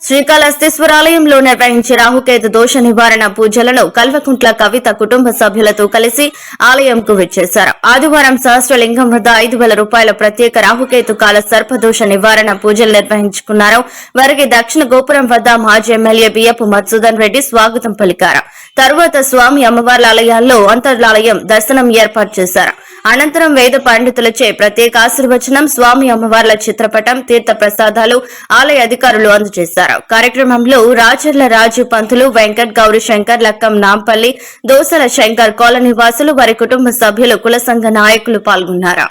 శ్రీకాళహస్తీశ్వర ఆలయంలో నిర్వహించే రాహుకేతు దోష నివారణ పూజలను కల్వకుంట్ల కవిత కుటుంబ సభ్యులతో కలిసి ఆలయంకు విచ్చేశారు. ఆదివారం సహస్రలింగం వద్ద 5,000 రూపాయల ప్రత్యేక రాహుకేతు కాల సర్పదోష నివారణ పూజలు నిర్వహించుకున్నారు. వారికి దక్షిణ గోపురం వద్ద మాజీ ఎమ్మెల్యే బియ్యపు మధుసూదన్ రెడ్డి స్వాగతం పలికారు. తరువాత స్వామి అమ్మవార్ల ఆలయాల్లో అంతర్లాలయం దర్శనం ఏర్పాటు చేశారు. అనంతరం వేద పండితులచే ప్రత్యేక ఆశీర్వచనం, స్వామి అమ్మవార్ల చిత్రపటం, తీర్థ ప్రసాదాలు ఆలయ అధికారులు అందజేశారు. కార్యక్రమంలో రాచర్ల రాజు పంతులు, వెంకట్, గౌరీ శంకర్, లక్కం నాంపల్లి, దోసల శంకర్, కాలనీ వాసులు, వారి కుటుంబ సభ్యులు, కుల సంఘ నాయకులు పాల్గొన్నారు.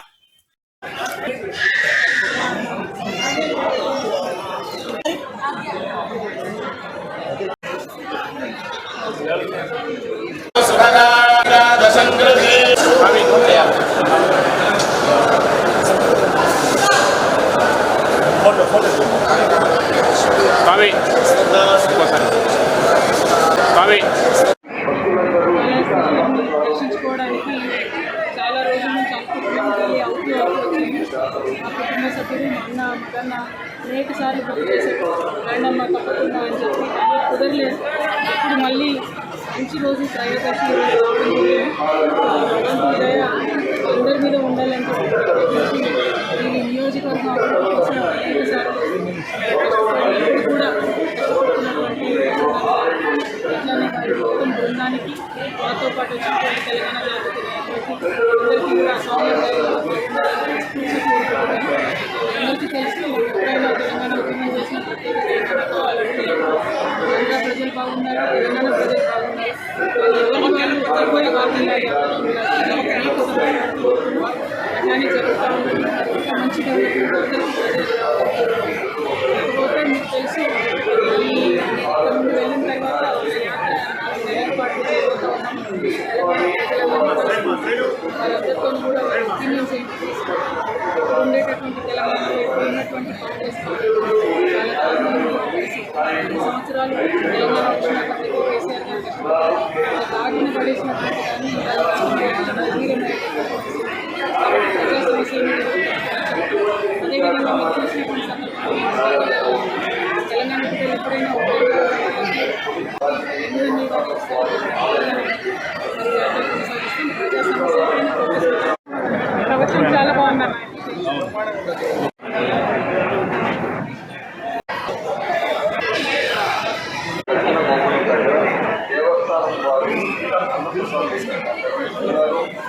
దర్శించుకోవడానికి చాలా రోజుల నుంచి అనుకుంటున్నాం. మా కుటుంబ సభ్యులు మా అన్న మగన్న అనేక సార్లు బుక్ చేశారు. రండమ్మ తప్పకుండా అని చెప్పి కుదరలేదు. ఇప్పుడు మళ్ళీ మంచి రోజు త్రయోదశి అందరి మీద ఉండాలని చెప్పి ఈ నియోజకవర్గం అభివృద్ధి కోసం అనేక సార్లు కూడా కష్టపడుతున్నటువంటి ఇట్లానే వారి మొత్తం బృందానికి మాతో పాటు వచ్చినటువంటి తెలంగాణ అందరికీ కూడా స్వామి అందరికీ తెలిసి ఎప్పుడైనా తెలంగాణ ఉద్యమం చేసిన ప్రత్యేక ఆంధ్ర ప్రజలు బాగున్నారు, తెలంగాణ ప్రజలు బాగున్నారు. వాళ్ళు ఎవరి కాకుండా అట్లానే జరుగుతూ ఉంటుంది. మంచి డెవలప్మెంట్ అందరికీ మీకు తెలిసి ముందు వెళ్ళిన తర్వాత ఏర్పాటు చేయబోతూ ఉన్నాం. వాళ్ళందరితో కూడా ఒపీనియన్స్ ఏంటి తీసుకుంటాం. ఉండేటటువంటి తెలంగాణలో ఇప్పుడు ఉన్నటువంటి కాంగ్రెస్ సంవత్సరాలు తెలంగాణ వచ్చినాక ప్రతి కేసీఆర్ గారు కష్టపడి దాటిని పడేసినటువంటి కానీ